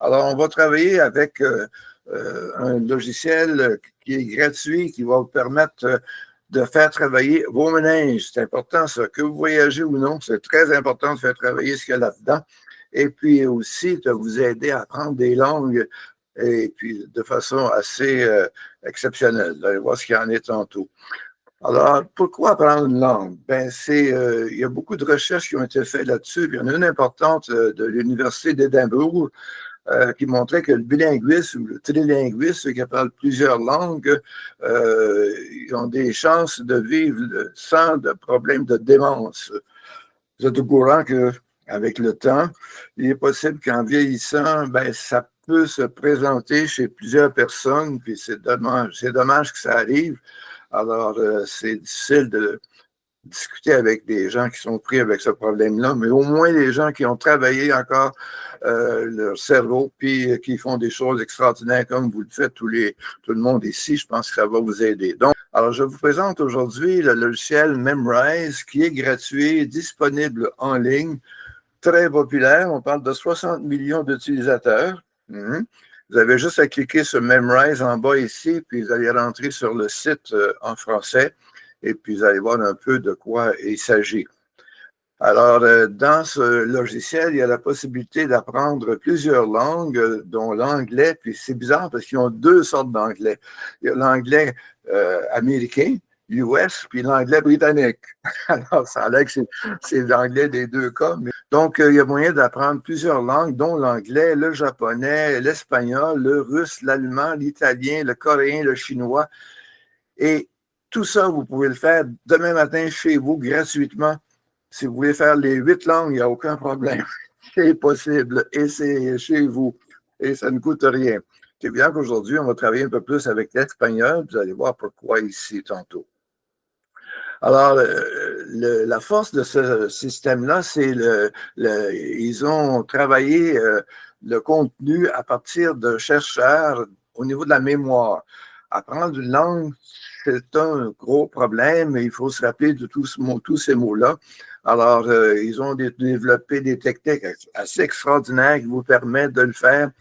Alors, on va travailler avec un logiciel qui est gratuit, qui va vous permettre de faire travailler vos méninges. C'est important, ça. Que vous voyagez ou non, c'est très important de faire travailler ce qu'il y a là-dedans. Et puis aussi, de vous aider à apprendre des langues et puis de façon assez exceptionnelle. Vous allez voir ce qu'il y en est tantôt. Alors, pourquoi apprendre une langue? Il y a beaucoup de recherches qui ont été faites là-dessus. Il y en a une importante de l'Université d'Édimbourg qui montrait que le bilinguisme ou le trilinguisme, ceux qui parlent plusieurs langues, ils ont des chances de vivre sans de problème de démence. Vous êtes au courant qu'avec le temps, il est possible qu'en vieillissant, ça peut se présenter chez plusieurs personnes, puis c'est dommage que ça arrive. Alors, c'est difficile de discuter avec des gens qui sont pris avec ce problème-là, mais au moins les gens qui ont travaillé encore leur cerveau, puis qui font des choses extraordinaires comme vous le faites tout le monde ici, je pense que ça va vous aider. Donc, alors je vous présente aujourd'hui le logiciel Memrise qui est gratuit, disponible en ligne, très populaire. On parle de 60 millions d'utilisateurs. Vous avez juste à cliquer sur Memrise en bas ici, puis vous allez rentrer sur le site en français, et puis vous allez voir un peu de quoi il s'agit. Alors, dans ce logiciel, il y a la possibilité d'apprendre plusieurs langues, dont l'anglais, puis c'est bizarre parce qu'ils ont deux sortes d'anglais. Il y a l'anglais américain, US, puis l'anglais britannique. Alors, ça a l'air que c'est l'anglais des deux cas. Donc, il y a moyen d'apprendre plusieurs langues, dont l'anglais, le japonais, l'espagnol, le russe, l'allemand, l'italien, le coréen, le chinois. Et tout ça, vous pouvez le faire demain matin chez vous gratuitement. Si vous voulez faire les 8 langues, il n'y a aucun problème. C'est possible et c'est chez vous et ça ne coûte rien. C'est bien qu'aujourd'hui, on va travailler un peu plus avec l'espagnol. Vous allez voir pourquoi ici tantôt. Alors, la force de ce système-là, c'est ils ont travaillé le contenu à partir de chercheurs au niveau de la mémoire. Apprendre une langue, c'est un gros problème et il faut se rappeler de tous ces mots-là. Alors, ils ont développé des techniques assez extraordinaires qui vous permettent de le faire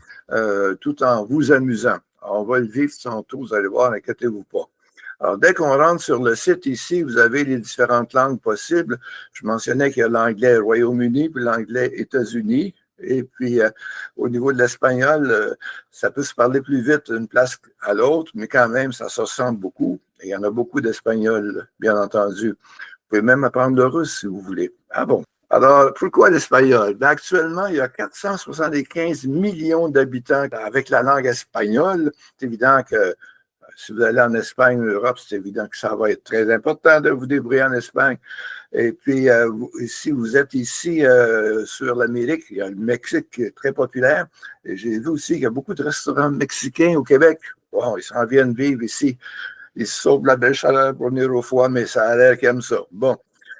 tout en vous amusant. Alors, on va le vivre tantôt, vous allez voir, inquiétez-vous pas. Alors, dès qu'on rentre sur le site ici, vous avez les différentes langues possibles. Je mentionnais qu'il y a l'anglais Royaume-Uni puis l'anglais États-Unis. Et puis, au niveau de l'espagnol, ça peut se parler plus vite d'une place à l'autre, mais quand même, ça se ressemble beaucoup. Et il y en a beaucoup d'espagnol, bien entendu. Vous pouvez même apprendre le russe si vous voulez. Ah bon? Alors, pourquoi l'espagnol? Actuellement, il y a 475 millions d'habitants avec la langue espagnole. C'est évident que si vous allez en Espagne, en Europe, c'est évident que ça va être très important de vous débrouiller en Espagne. Et puis, si vous êtes ici sur l'Amérique, il y a le Mexique qui est très populaire. Et j'ai vu aussi qu'il y a beaucoup de restaurants mexicains au Québec. Bon, ils s'en viennent vivre ici. Ils se sauvent la belle chaleur pour venir au foie, mais ça a l'air qu'ils aiment ça. Bon.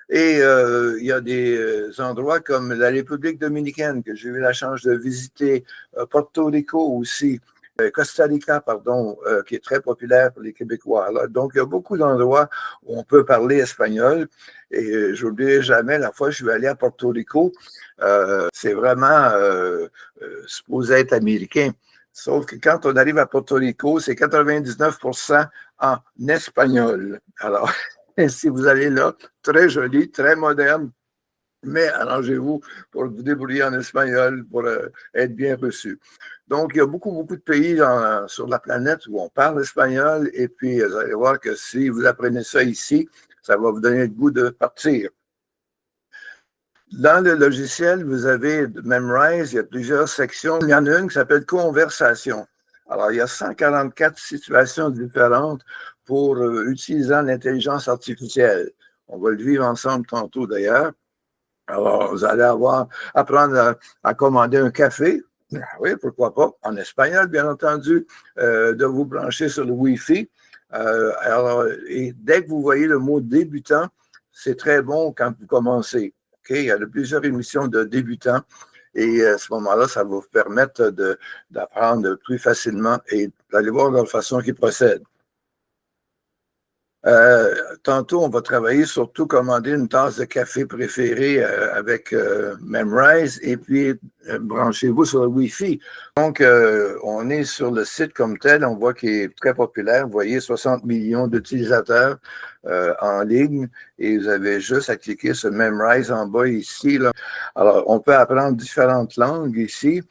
Et il y a des endroits comme la République dominicaine que j'ai eu la chance de visiter, Porto Rico aussi, Costa Rica, pardon, qui est très populaire pour les Québécois. Alors, donc, il y a beaucoup d'endroits où on peut parler espagnol. Et j'oublierai jamais la fois que je suis allé à Porto Rico. C'est vraiment supposé être américain. Sauf que quand on arrive à Porto Rico, c'est 99% en espagnol. Alors, si vous allez là, très joli, très moderne, mais arrangez-vous pour vous débrouiller en espagnol pour être bien reçu. Donc, il y a beaucoup de pays sur la planète où on parle espagnol et puis vous allez voir que si vous apprenez ça ici, ça va vous donner le goût de partir. Dans le logiciel, vous avez Memrise, il y a plusieurs sections. Il y en a une qui s'appelle Conversation. Alors, il y a 144 situations différentes pour utilisant l'intelligence artificielle. On va le vivre ensemble tantôt d'ailleurs. Alors, vous allez apprendre à commander un café. Oui, pourquoi pas, en espagnol, bien entendu, de vous brancher sur le Wi-Fi. Et dès que vous voyez le mot débutant, c'est très bon quand vous commencez. Okay? Il y a plusieurs émissions de débutants et à ce moment-là, ça va vous permettre d'apprendre plus facilement et d'aller voir la façon qu'ils procèdent. Tantôt, on va travailler surtout commander une tasse de café préférée avec Memrise et puis branchez-vous sur le Wi-Fi. Donc, on est sur le site comme tel, on voit qu'il est très populaire. Vous voyez 60 millions d'utilisateurs en ligne et vous avez juste à cliquer sur Memrise en bas ici, là. Alors, on peut apprendre différentes langues ici.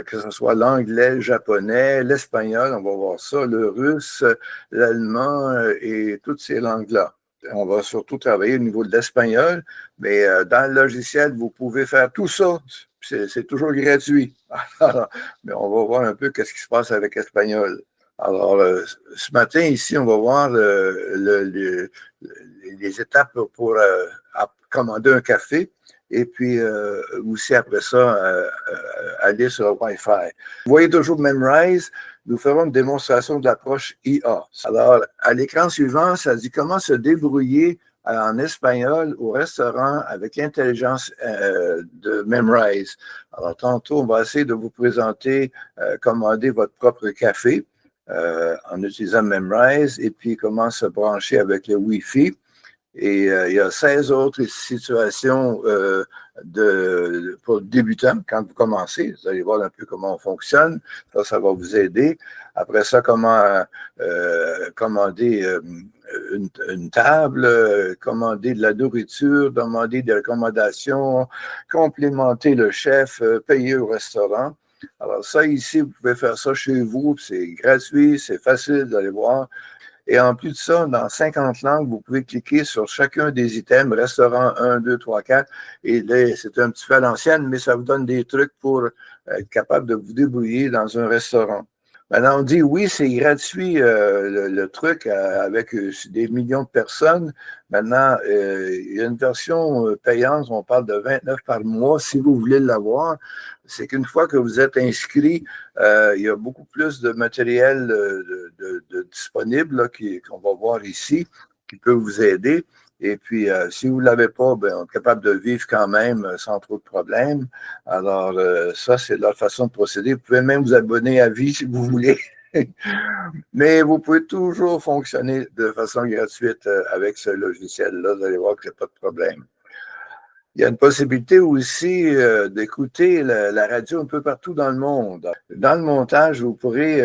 Que ce soit l'anglais, le japonais, l'espagnol, on va voir ça, le russe, l'allemand et toutes ces langues-là. On va surtout travailler au niveau de l'espagnol, mais dans le logiciel, vous pouvez faire tout ça. C'est toujours gratuit. Mais on va voir un peu qu'est-ce qui se passe avec l'espagnol. Alors, ce matin, ici, on va voir les étapes pour commander un café. Et puis aussi après ça, aller sur le Wi-Fi. Vous voyez toujours Memrise, nous ferons une démonstration de l'approche IA. Alors, à l'écran suivant, ça dit comment se débrouiller en espagnol au restaurant avec l'intelligence de Memrise. Alors, tantôt, on va essayer de vous présenter, commander votre propre café en utilisant Memrise et puis comment se brancher avec le Wi-Fi. Et il y a 16 autres situations pour débutants. Quand vous commencez, vous allez voir un peu comment on fonctionne. Ça va vous aider. Après ça, comment commander une table, commander de la nourriture, demander des recommandations, complémenter le chef, payer au restaurant. Alors ça, ici, vous pouvez faire ça chez vous. C'est gratuit, c'est facile d'aller voir. Et en plus de ça, dans 50 langues, vous pouvez cliquer sur chacun des items, restaurant 1, 2, 3, 4. Et là, c'est un petit peu à l'ancienne, mais ça vous donne des trucs pour être capable de vous débrouiller dans un restaurant. Maintenant, on dit oui, c'est gratuit le truc avec des millions de personnes. Maintenant, il y a une version payante, on parle de 29 par mois si vous voulez l'avoir. C'est qu'une fois que vous êtes inscrit, il y a beaucoup plus de matériel disponible là, qu'on va voir ici, qui peut vous aider. Et puis, si vous ne l'avez pas, ben, on est capable de vivre quand même sans trop de problèmes. Alors, ça, c'est leur façon de procéder. Vous pouvez même vous abonner à vie si vous voulez. Mais vous pouvez toujours fonctionner de façon gratuite avec ce logiciel-là. Vous allez voir qu'il n'y a pas de problème. Il y a une possibilité aussi d'écouter la radio un peu partout dans le monde. Dans le montage, vous pourrez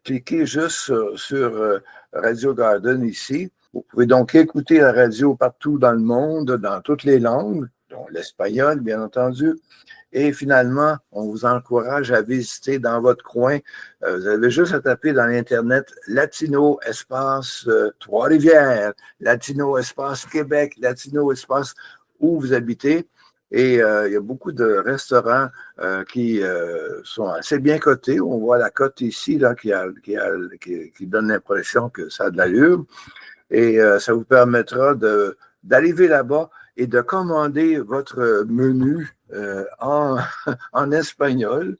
cliquer juste sur Radio Garden ici. Vous pouvez donc écouter la radio partout dans le monde, dans toutes les langues, dont l'espagnol, bien entendu. Et finalement, on vous encourage à visiter dans votre coin. Vous avez juste à taper dans l'Internet Latino espace Trois-Rivières, Latino espace Québec, Latino espace où vous habitez. Et il y a beaucoup de restaurants qui sont assez bien cotés. On voit la cote ici là, qui donne l'impression que ça a de l'allure. Et ça vous permettra d'arriver là-bas et de commander votre menu en espagnol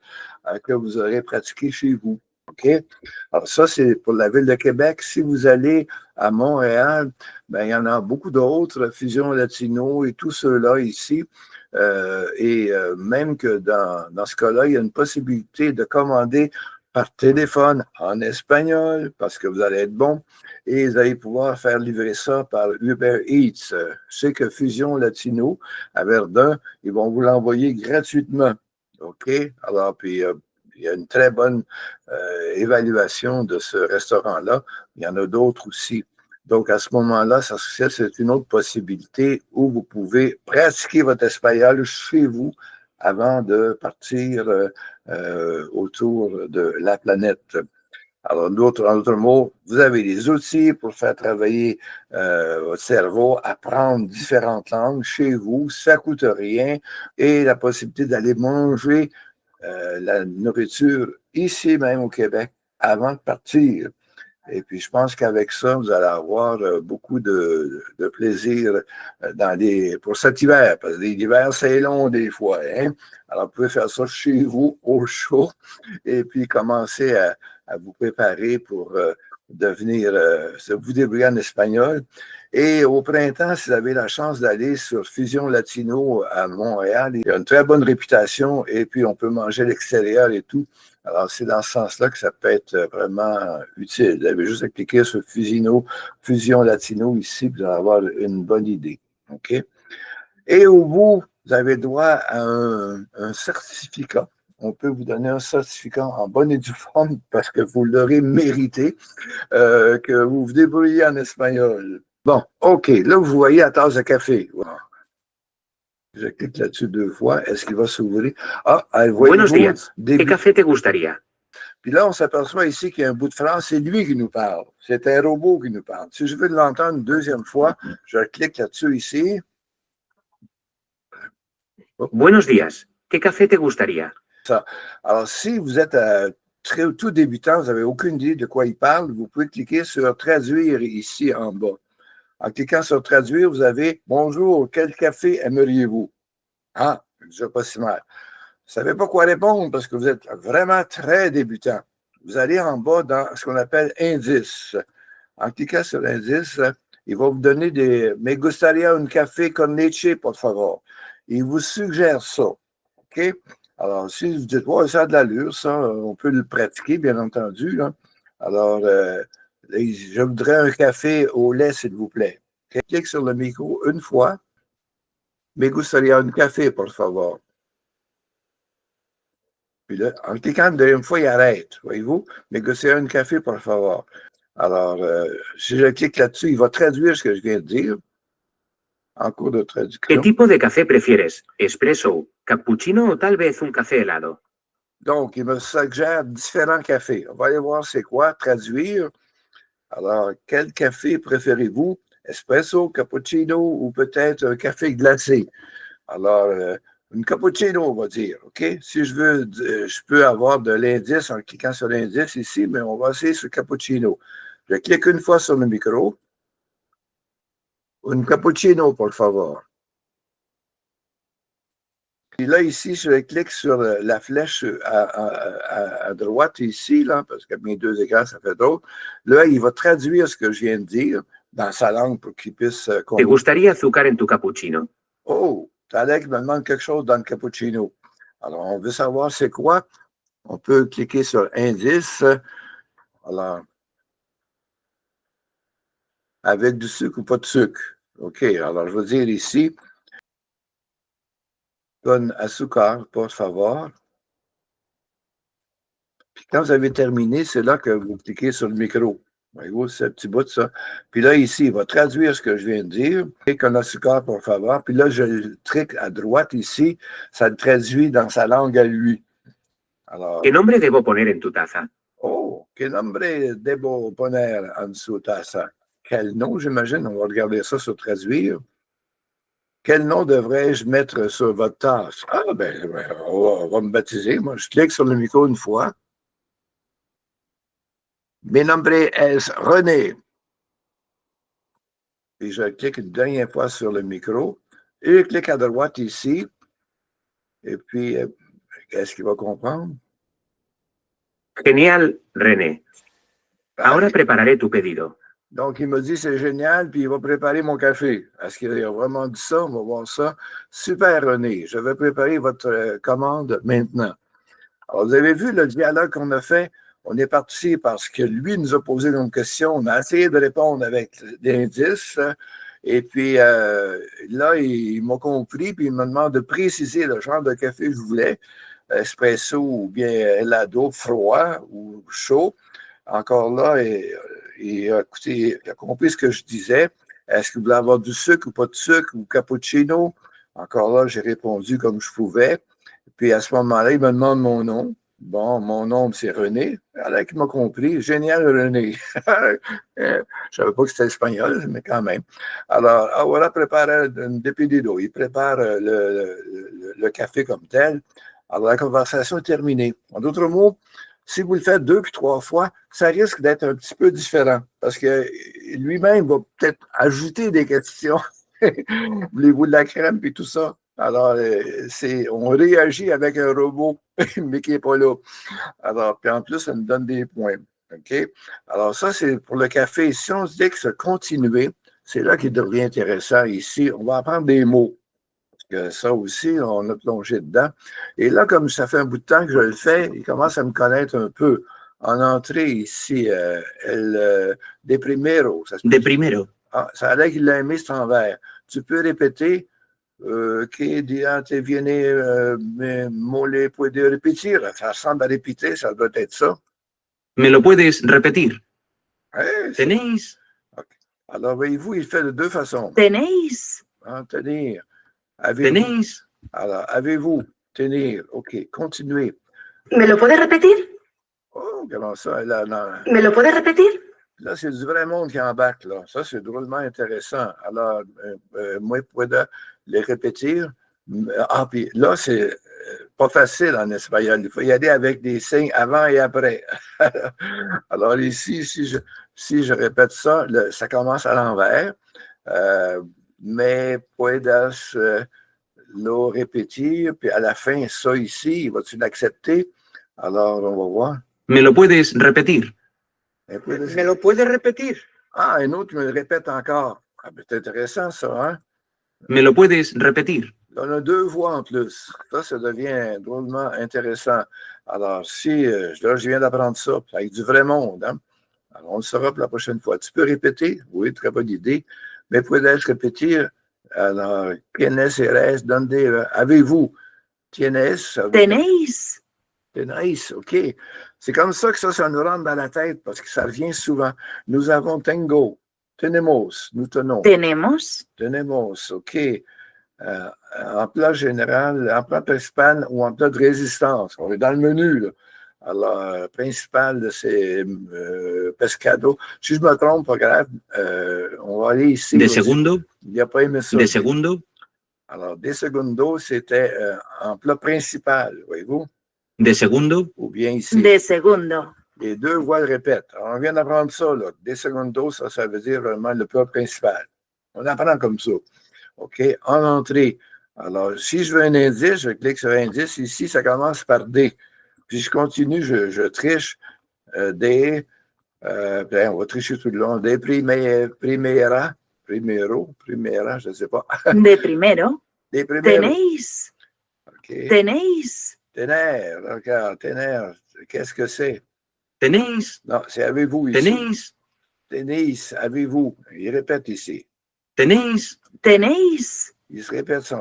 que vous aurez pratiqué chez vous. OK? Alors ça, c'est pour la ville de Québec. Si vous allez à Montréal, ben, il y en a beaucoup d'autres, Fusion Latino et tous ceux-là ici. Même que dans ce cas-là, il y a une possibilité de commander par téléphone en espagnol parce que vous allez être bon et vous allez pouvoir faire livrer ça par Uber Eats. Je sais que Fusion Latino à Verdun, ils vont vous l'envoyer gratuitement. OK? Alors, puis il y a une très bonne évaluation de ce restaurant-là. Il y en a d'autres aussi. Donc, à ce moment-là, ça, c'est une autre possibilité où vous pouvez pratiquer votre espagnol chez vous avant de partir autour de la planète. Alors, en d'autres mots, vous avez les outils pour faire travailler votre cerveau, apprendre différentes langues chez vous, ça ne coûte rien, et la possibilité d'aller manger la nourriture ici même au Québec avant de partir. Et puis, je pense qu'avec ça, vous allez avoir beaucoup de plaisir pour cet hiver, parce que l'hiver, c'est long des fois. Hein? Alors, vous pouvez faire ça chez vous, au chaud, et puis commencer à vous préparer pour vous débrouiller en espagnol. Et au printemps, si vous avez la chance d'aller sur Fusion Latino à Montréal, il y a une très bonne réputation, et puis on peut manger à l'extérieur et tout. Alors, c'est dans ce sens-là que ça peut être vraiment utile. Vous avez juste à cliquer sur Fusion Latino ici, vous allez avoir une bonne idée. OK? Et au bout, vous avez droit à un certificat. On peut vous donner un certificat en bonne et due forme parce que vous l'aurez mérité, que vous vous débrouillez en espagnol. Bon, OK. Là, vous voyez la tasse de café. Wow. Je clique là-dessus 2 fois. Est-ce qu'il va s'ouvrir? Ah, Buenos voyez-vous, días. ¿Qué café te gustaría? Puis là, on s'aperçoit ici qu'il y a un bout de phrase, c'est lui qui nous parle. C'est un robot qui nous parle. Si je veux l'entendre une deuxième fois, je clique là-dessus ici. Buenos días. ¿Qué café te gustaría? Ça. Alors, si vous êtes tout débutant, vous n'avez aucune idée de quoi il parle, vous pouvez cliquer sur Traduire ici en bas. En cliquant sur Traduire, vous avez Bonjour, quel café aimeriez-vous? Ah, déjà pas si mal. Vous ne savez pas quoi répondre parce que vous êtes vraiment très débutant. Vous allez en bas dans ce qu'on appelle Indice. En cliquant sur l'indice, il va vous donner des Me gustaría un café con leche, por favor. Il vous suggère ça. OK? Alors, si vous dites, ouais, ça a de l'allure, ça, on peut le pratiquer, bien entendu. Là. Alors, je voudrais un café au lait, s'il vous plaît. Clique sur le micro une fois. Me gustaría un café, por favor. Puis là, en cliquant une deuxième fois, il arrête, voyez-vous? Me gustaría un café, por favor. Alors, si je clique là-dessus, il va traduire ce que je viens de dire en cours de ¿Qué traduction. tipo de café prefieres? ¿Espresso, cappuccino o tal vez un café helado? Donc, il me suggère différents cafés. On va aller voir c'est quoi, traduire. Alors, quel café préférez-vous? Espresso, cappuccino ou peut-être un café glacé? Alors, une cappuccino, on va dire, OK? Si je veux, je peux avoir de l'indice en cliquant sur l'indice ici, mais on va essayer sur cappuccino. Je clique une fois sur le micro. Un cappuccino, por favor. Puis là, ici, je clique sur la flèche à droite ici, là, parce que mes deux écrans, ça fait d'autres. Là, il va traduire ce que je viens de dire dans sa langue pour qu'il puisse ¿Te comprendre. gustaría azúcar en tu cappuccino? Oh, Talek me demande quelque chose dans le cappuccino. Alors, on veut savoir c'est quoi. On peut cliquer sur indice. Alors, avec du sucre ou pas de sucre. OK, alors je vais dire ici, con azúcar, por favor. Puis quand vous avez terminé, c'est là que vous cliquez sur le micro. Voyez-vous, c'est un petit bout de ça. Puis là, ici, il va traduire ce que je viens de dire. Clique en azúcar, por favor. Puis là, je clique à droite ici. Ça le traduit dans sa langue à lui. Alors, ¿Qué nombre debo poner en tu taza? oh, que nombre debo poner en su taza? Quel nom, j'imagine? On va regarder ça sur traduire. Quel nom devrais-je mettre sur votre tasse? Ah, on va me baptiser. Moi, je clique sur le micro une fois. Mi nombre es René. Puis je clique une dernière fois sur le micro. Et je clique à droite ici. Et puis, est-ce qu'il va comprendre? Genial, René. Ahora prepararé tu pedido. Donc, il m'a dit c'est génial, puis il va préparer mon café. Est-ce qu'il a vraiment dit ça? On va voir ça. Super, René. Je vais préparer votre commande maintenant. Alors, vous avez vu le dialogue qu'on a fait? On est parti parce que lui nous a posé une question. On a essayé de répondre avec des indices. Et puis là, il m'a compris, puis il me demande de préciser le genre de café que je voulais. Espresso ou bien helado, froid ou chaud. Encore là, écoutez, il a compris ce que je disais. Est-ce que vous voulez avoir du sucre ou pas de sucre ou cappuccino? Encore là, j'ai répondu comme je pouvais. Puis à ce moment-là, il me demande mon nom. Bon, mon nom, c'est René. Alors, il m'a compris. Génial, René. Je ne savais pas que c'était espagnol, mais quand même. Alors, voilà, prépare un depedido. Il prépare le café comme tel. Alors, la conversation est terminée. En d'autres mots, si vous le faites 2 puis 3 fois, ça risque d'être un petit peu différent parce que lui-même va peut-être ajouter des questions. Voulez-vous de la crème puis tout ça? Alors, on réagit avec un robot, mais qui n'est pas là. Alors, puis en plus, ça nous donne des points. OK? Alors, ça, c'est pour le café. Si on se dit que se continuer, c'est là qu'il devient intéressant ici. On va apprendre des mots. que ça aussi, on a plongé dedans. Et là, comme ça fait un bout de temps que je le fais, il commence à me connaître un peu. En entrée ici, de primero, ça se peut De dire. primero. Ah, ça a l'air qu'il l'a aimé cet envers. Tu peux répéter que día te viene, me puede repetir. Ça ressemble à répéter, ça doit être ça. ¿Me lo puedes repetir? Hey, ¿Tenéis? okay. Alors, voyez-vous, il fait de deux façons. ¿Tenéis? Hein, tenir. Avez-vous. ¿Tenéis? Alors, avez-vous. Tenir. OK. Continuez. ¿Me lo puedes repetir? Oh, comment ça? Là, non. ¿Me lo puedes repetir? Là, c'est du vrai monde qui embarque, là. Ça, c'est drôlement intéressant. Alors, moi, je pourrais les répéter. Ah, puis là, c'est pas facile en espagnol. Il faut y aller avec des signes avant et après. Alors, ici, si je répète ça, ça commence à l'envers. Mais puedas lo repetir, puis à la fin, ça ici, vas-tu l'accepter? Alors, on va voir. ¿Me lo puedes repetir? ¿Me lo puedes repetir? Ah, un autre me le répète encore. Ah, ben, c'est intéressant, ça, hein? ¿Me lo puedes repetir? On a deux voix en plus. Ça devient drôlement intéressant. Alors, si, là, je viens d'apprendre ça, avec du vrai monde, hein? Alors, on le saura pour la prochaine fois. Tu peux répéter? Oui, très bonne idée. Mais puedes répéter. Alors, ¿quiénes eres? ¿Dónde? Avez-vous? ¿Tienes? ¿Tenéis? Tenéis, OK. C'est comme ça que ça nous rentre dans la tête parce que ça revient souvent. Nous avons tengo, tenemos, nous tenons. ¿Tenemos? Tenemos, OK. En plat général, en plat principal ou en plat de résistance. On est dans le menu, là. Alors, principal, c'est pescado. Si je me trompe, pas grave. On va aller ici. ¿De segundo? Il n'a pas aimé ça. ¿De segundo? Alors, de segundo, c'était en plat principal, voyez-vous? ¿De segundo? Ou bien ici. De segundo. Les deux voix le répètent. Alors, on vient d'apprendre ça, là. De segundo, ça veut dire vraiment le plat principal. On apprend comme ça. OK? En entrée. Alors, si je veux un indice, je clique sur indice. Ici, ça commence par D. Puis je continue, je triche. D. On va tricher tout le long. De primera, je ne sais pas. De primero. De primero. ¿Tenéis? OK. ¿Tenéis? Tener, regarde, tener. Qu'est-ce que c'est? ¿Tenéis? Non, c'est avez-vous ici. ¿Tenéis? Tenéis, avez-vous. Il répète ici. ¿Tenéis? ¿Tenéis? Il se répète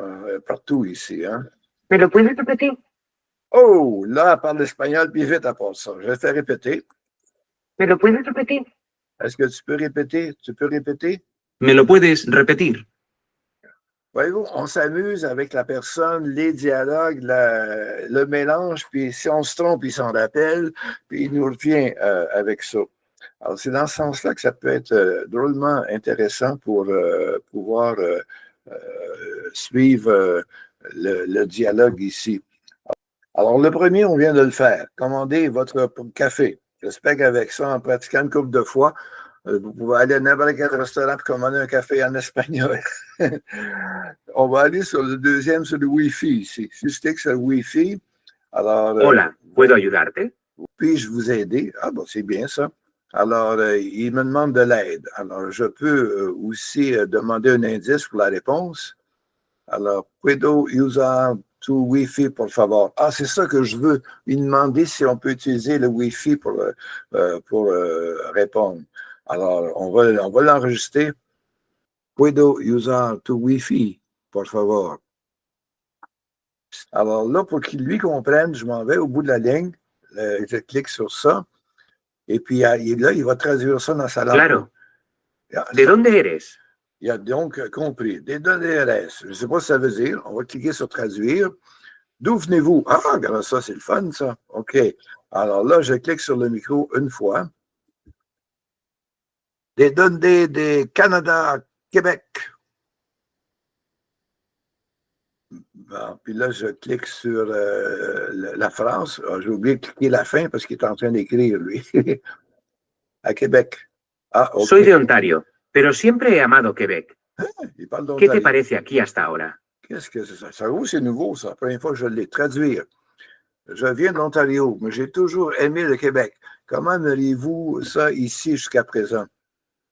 partout ici. Hein? ¿Me lo puedes repetir? Oh, là, elle parle espagnol, puis vite à part ça. Je vais te répéter. ¿Me lo puedes repetir? Est-ce que tu peux répéter? Tu peux répéter? ¿Me lo puedes repetir? Voyez-vous, on s'amuse avec la personne, les dialogues, le mélange, puis si on se trompe, il s'en rappelle, puis il nous revient avec ça. Alors, c'est dans ce sens-là que ça peut être drôlement intéressant pour pouvoir suivre le dialogue ici. Alors, le premier, on vient de le faire. Commandez votre café. J'espère qu'avec ça, en pratiquant une couple de fois, vous pouvez aller à n'importe quel restaurant pour commander un café en espagnol. On va aller sur le deuxième, sur le Wi-Fi ici. Si je clique sur le Wi-Fi, alors... Hola, ¿puedo ayudarte? Puis-je vous aider? Ah, bon, c'est bien ça. Alors, il me demande de l'aide. Alors, je peux aussi demander un indice pour la réponse. Alors, puedo usar tu Wi-Fi, por favor. Ah, c'est ça que je veux. Il demander si on peut utiliser le Wi-Fi pour répondre. Alors, on va l'enregistrer. Puedo usar tu Wi-Fi, por favor. Alors là, pour qu'il lui comprenne, je m'en vais au bout de la ligne. Je clique sur ça. Et puis là, il va traduire ça dans sa langue. Claro. ¿De dónde eres? Il a donc compris. Des données RS. Je ne sais pas ce que ça veut dire. On va cliquer sur traduire. D'où venez-vous? Ah, regarde ça, c'est le fun, ça. OK. Alors là, je clique sur le micro une fois. Des données de Canada, Québec. Bon, puis là, je clique sur la France. Ah, j'ai oublié de cliquer la fin parce qu'il est en train d'écrire, lui. À Québec. Ah, OK. Soy de Ontario, pero siempre he amado Québec. Il parle ¿Qué te d'Ontario. parece aquí hasta ahora? Qu'est-ce que c'est ça? Ça, c'est nouveau, ça. La première fois que je l'ai traduire. Je viens de l'Ontario, mais j'ai toujours aimé le Québec. Comment aimeriez-vous ça ici jusqu'à présent?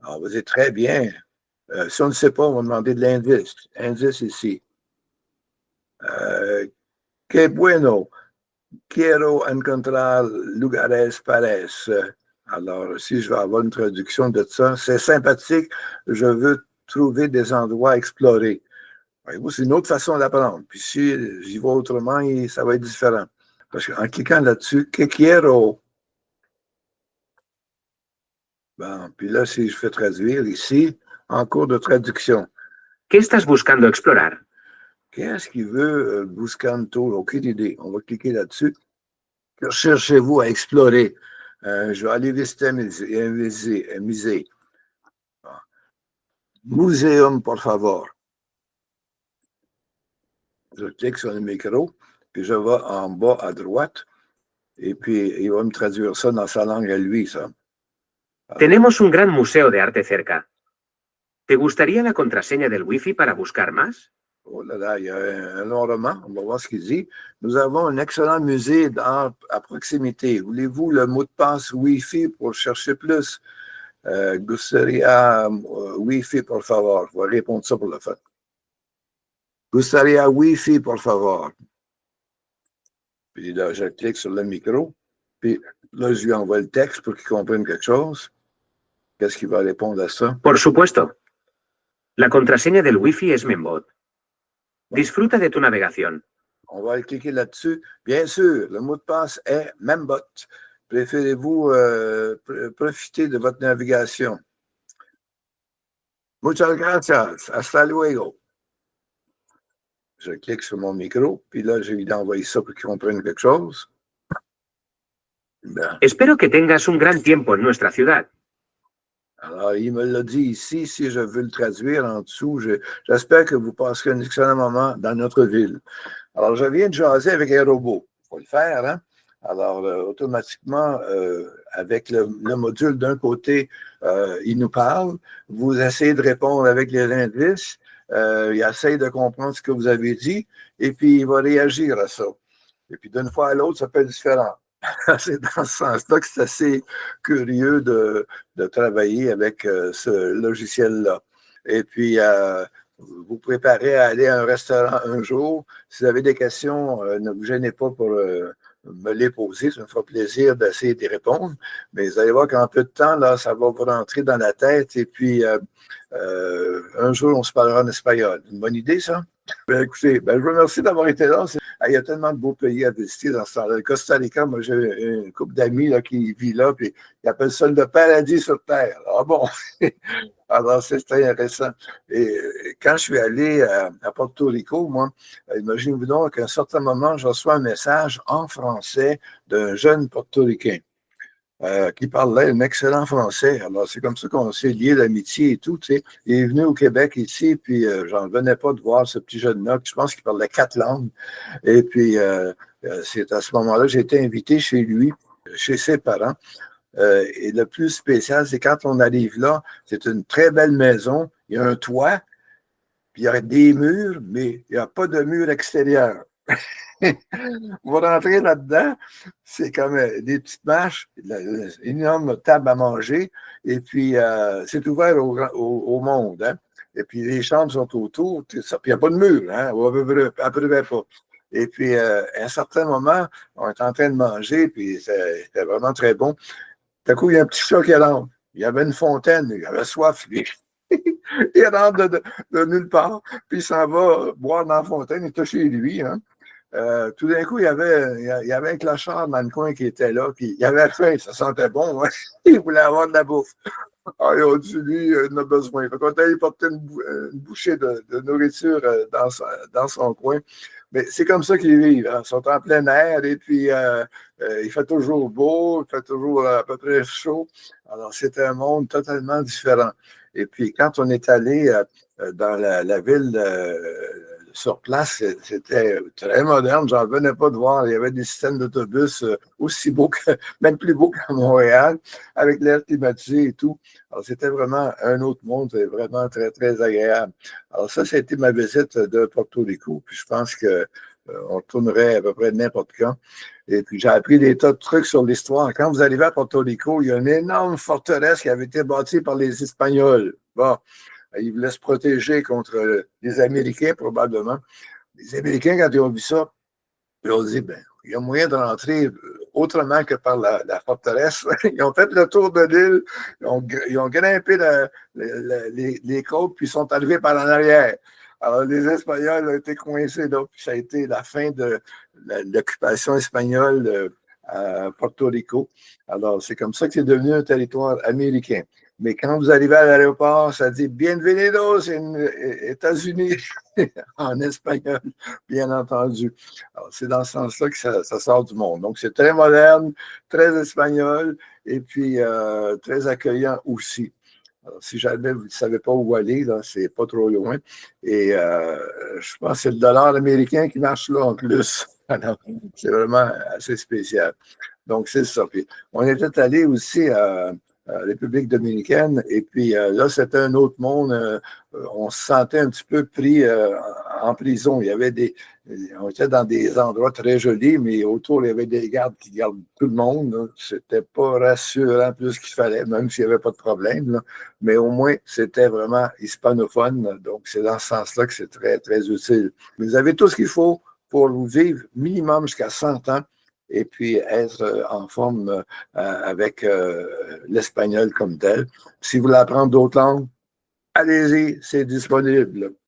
Alors, vous dites très bien. Si on ne sait pas, on va demander de l'indice. Indice ici. Que bueno. Quiero encontrar lugares pares. Alors, si je vais avoir une traduction de ça, c'est sympathique, je veux trouver des endroits à explorer. Voyez-vous, c'est une autre façon d'apprendre. Puis si j'y vais autrement, ça va être différent. Parce qu'en cliquant là-dessus, que quiero. Bon, puis là, si je fais traduire ici, en cours de traduction. ¿Qué estás buscando explorar? Qu'est-ce qu'il veut buscando? Aucune idée. On va cliquer là-dessus. Que cherchez-vous à explorer? Je vais aller visiter un musée. Muséum, por favor. Je clique sur le micro, puis je vais en bas à droite, et puis il va me traduire ça dans sa langue à lui, ça. Alors, Tenemos un gran museo de arte cerca. ¿Te gustaría la contraseña del Wi-Fi para buscar más? oh là là, il y a un long roman, on va voir ce qu'il dit. Nous avons un excellent musée d'art à proximité. Voulez-vous le mot de passe Wi-Fi pour chercher plus? Gustaría Wi-Fi, por favor. Je vais répondre ça pour le fait. Gustaría Wi-Fi, por favor. Puis là, je clique sur le micro. Puis là, je lui envoie le texte pour qu'il comprenne quelque chose. Qu'est-ce qu'il va répondre à ça? Por supuesto. La contraseña del Wi-Fi es Membot. Disfruta de tu navegación. On va aller cliquer là-dessus. Bien sûr, le mot de passe est Membot. Préférez-vous profiter de votre navigation? Muchas gracias. Hasta luego. Je clique sur mon micro, puis là, j'ai envie d'envoyer ça pour qu'ils comprennent quelque chose. Bien. Espero que tengas un gran tiempo en nuestra ciudad. Alors, il me l'a dit ici, si je veux le traduire en dessous, j'espère que vous passerez un excellent moment dans notre ville. Alors, je viens de jaser avec un robot. Il faut le faire, hein? Alors, automatiquement, avec le module d'un côté, il nous parle. Vous essayez de répondre avec les indices. Il essaye de comprendre ce que vous avez dit et puis il va réagir à ça. Et puis d'une fois à l'autre, ça peut être différent. C'est dans ce sens-là que c'est assez curieux de travailler avec ce logiciel-là. Et puis, vous préparez à aller à un restaurant un jour. Si vous avez des questions, ne vous gênez pas pour me les poser. Ça me fera plaisir d'essayer d'y répondre. Mais vous allez voir qu'en peu de temps, là, ça va vous rentrer dans la tête. Et puis, un jour, on se parlera en espagnol. Une bonne idée, ça? Ben, écoutez, je vous remercie d'avoir été là. Il y a tellement de beaux pays à visiter dans ce temps-là. Le Costa Rica, moi, j'ai une couple d'amis là, qui vit là, puis ils appellent ça le paradis sur terre. Ah bon? Alors, c'est très intéressant. Et quand je suis allé à Porto Rico, moi, imaginez-vous donc qu'à un certain moment, je reçois un message en français d'un jeune portoricain. Qui parlait un excellent français. Alors, c'est comme ça qu'on s'est lié d'amitié et tout, tu sais. Il est venu au Québec ici, puis j'en venais pas de voir ce petit jeune-là, je pense qu'il parlait 4 langues. Et puis, c'est à ce moment-là que j'ai été invité chez lui, chez ses parents. Et le plus spécial, c'est quand on arrive là, c'est une très belle maison, il y a un toit, puis il y a des murs, mais il n'y a pas de mur extérieur. Vous rentrez là-dedans, c'est comme des petites marches, une énorme table à manger, et puis c'est ouvert au monde. Hein? Et puis les chambres sont autour, puis il n'y a pas de mur, hein? À peu près pas. Et puis à un certain moment, on est en train de manger, puis c'était vraiment très bon. D'un coup, il y a un petit chat qui rentre. Il y avait une fontaine, il avait soif, lui. Il rentre de nulle part, puis il s'en va boire dans la fontaine, il était chez lui, hein? Tout d'un coup, il y avait un clochard dans le coin qui était là, puis il avait faim, ça sentait bon, hein? Il voulait avoir de la bouffe. Ah, il a dit, lui, il en a besoin. Fait qu'on est allé porter une bouchée de nourriture dans son coin. Mais c'est comme ça qu'ils vivent, hein? Ils sont en plein air, et puis il fait toujours beau, il fait toujours à peu près chaud. Alors, c'est un monde totalement différent. Et puis, quand on est allé dans la ville sur place, c'était très moderne. J'en venais pas de voir. Il y avait des systèmes d'autobus aussi beaux même plus beaux qu'à Montréal, avec l'air climatisé et tout. Alors, c'était vraiment un autre monde, c'était vraiment très, très agréable. Alors, ça a été ma visite de Porto Rico. Puis, je pense que on retournerait à peu près n'importe quand. Et puis, j'ai appris des tas de trucs sur l'histoire. Quand vous arrivez à Porto Rico, il y a une énorme forteresse qui avait été bâtie par les Espagnols. Bon, ils voulaient se protéger contre les Américains, probablement. Les Américains, quand ils ont vu ça, ils ont dit, ben, il y a moyen de rentrer autrement que par la forteresse. Ils ont fait le tour de l'île, ils ont grimpé les côtes, puis ils sont arrivés par en arrière. Alors, les Espagnols ont été coincés là, puis ça a été la fin de l'occupation espagnole à Porto Rico. Alors, c'est comme ça que c'est devenu un territoire américain. Mais quand vous arrivez à l'aéroport, ça dit Bienvenidos États-Unis en espagnol, bien entendu. Alors, c'est dans ce sens-là que ça sort du monde. Donc, c'est très moderne, très espagnol et puis très accueillant aussi. Alors, si jamais vous ne savez pas où aller, là, c'est pas trop loin. Et je pense que c'est le dollar américain qui marche là en plus. Alors, c'est vraiment assez spécial. Donc, c'est ça. Puis, on était allé aussi à République dominicaine, et puis là, c'était un autre monde. On se sentait un petit peu pris en prison. Il y avait on était dans des endroits très jolis, mais autour, il y avait des gardes qui gardent tout le monde. C'était pas rassurant plus qu'il fallait, même s'il n'y avait pas de problème. Là. Mais au moins, c'était vraiment hispanophone. Donc, c'est dans ce sens-là que c'est très, très utile. Vous avez tout ce qu'il faut pour vivre minimum jusqu'à 100 ans et puis être en forme avec l'espagnol comme tel. Si vous voulez apprendre d'autres langues, allez-y, c'est disponible.